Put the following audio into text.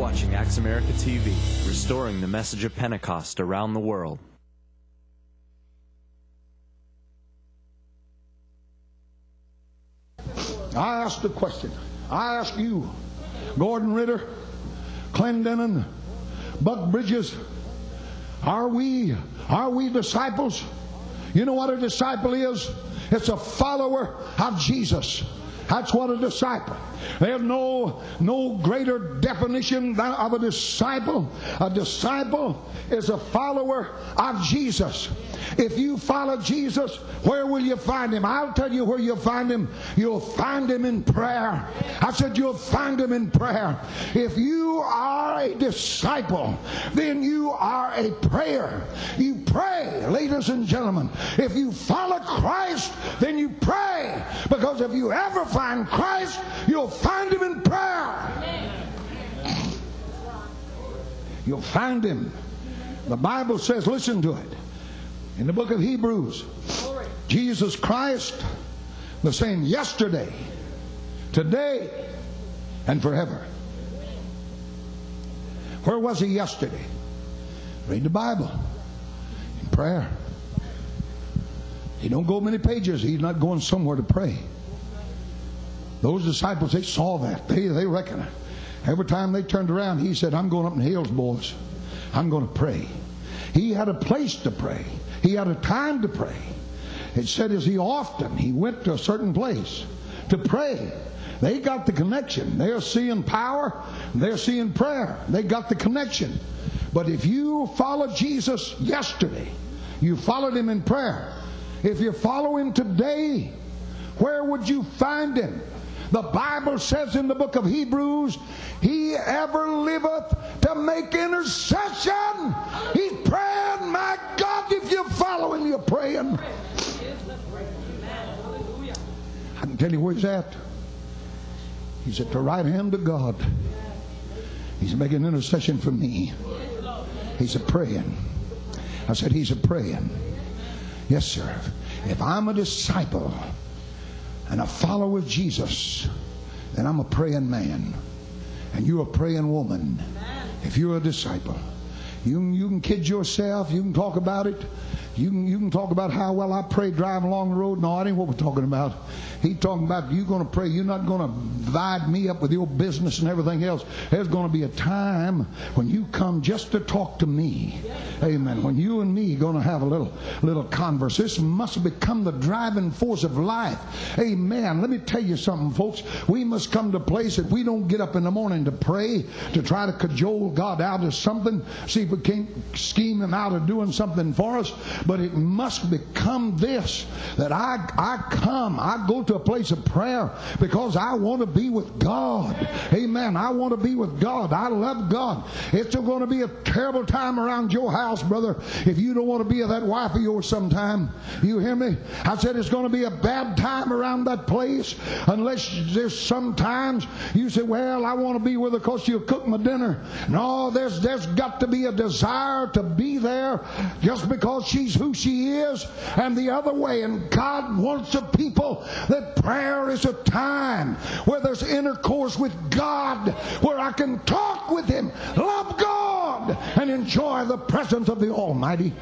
watching Acts America TV, restoring the message of Pentecost around the world. I asked a question. I ask you, Gordon Ritter, Clendenin, Buck Bridges, are we disciples? You know what a disciple is? It's a follower of Jesus. That's what a disciple. There's no greater definition of a disciple. A disciple is a follower of Jesus. If you follow Jesus, where will you find Him? I'll tell you where you'll find Him. You'll find Him in prayer. I said you'll find Him in prayer. If you are a disciple, then you are a prayer. You pray, ladies and gentlemen. If you follow Christ, then you pray. Because if you ever find Christ, you'll find Him in prayer. You'll find Him. The Bible says, listen to it. In the book of Hebrews, Jesus Christ, the same yesterday, today, and forever. Where was He yesterday? Read the Bible. In prayer. He don't go many pages. He's not going somewhere to pray. Those disciples, they saw that. They reckon it. Every time they turned around, He said, I'm going up in the hills, boys. I'm going to pray. He had a place to pray. He had a time to pray. It said as He went to a certain place to pray. They got the connection. They're seeing power. They're seeing prayer. They got the connection. But if you follow Jesus yesterday, you followed Him in prayer. If you follow Him today, where would you find Him? The Bible says in the book of Hebrews, He ever liveth to make intercession. He's praying. My God, if you follow Him, you're praying. I can tell you where He's at. He's at the right hand of God. He's making intercession for me. He's a praying. I said He's a praying. Yes, sir. If I'm a disciple and a follower of Jesus, then I'm a praying man. And you're a praying woman. If you're a disciple, you can kid yourself. You can talk about it. You can talk about how well I pray driving along the road. No, that ain't what we're talking about. He's talking about you're going to pray. You're not going to divide me up with your business and everything else. There's going to be a time when you come just to talk to me. Amen. When you and me are going to have a little converse. This must become the driving force of life. Amen. Let me tell you something, folks. We must come to a place that we don't get up in the morning to pray, to try to cajole God out of something, see if we can't scheme Him out of doing something for us. But it must become this, that I go to a place of prayer because I want to be with God. Amen. I want to be with God. I love God. It's going to be a terrible time around your house, brother, if you don't want to be with that wife of yours sometime. You hear me? I said it's going to be a bad time around that place unless there's sometimes you say, well, I want to be with her because she'll cook my dinner. No, there's got to be a desire to be there just because she's who she is, and the other way. And God wants a people that prayer is a time where there's intercourse with God, where I can talk with Him, love God, and enjoy the presence of the Almighty.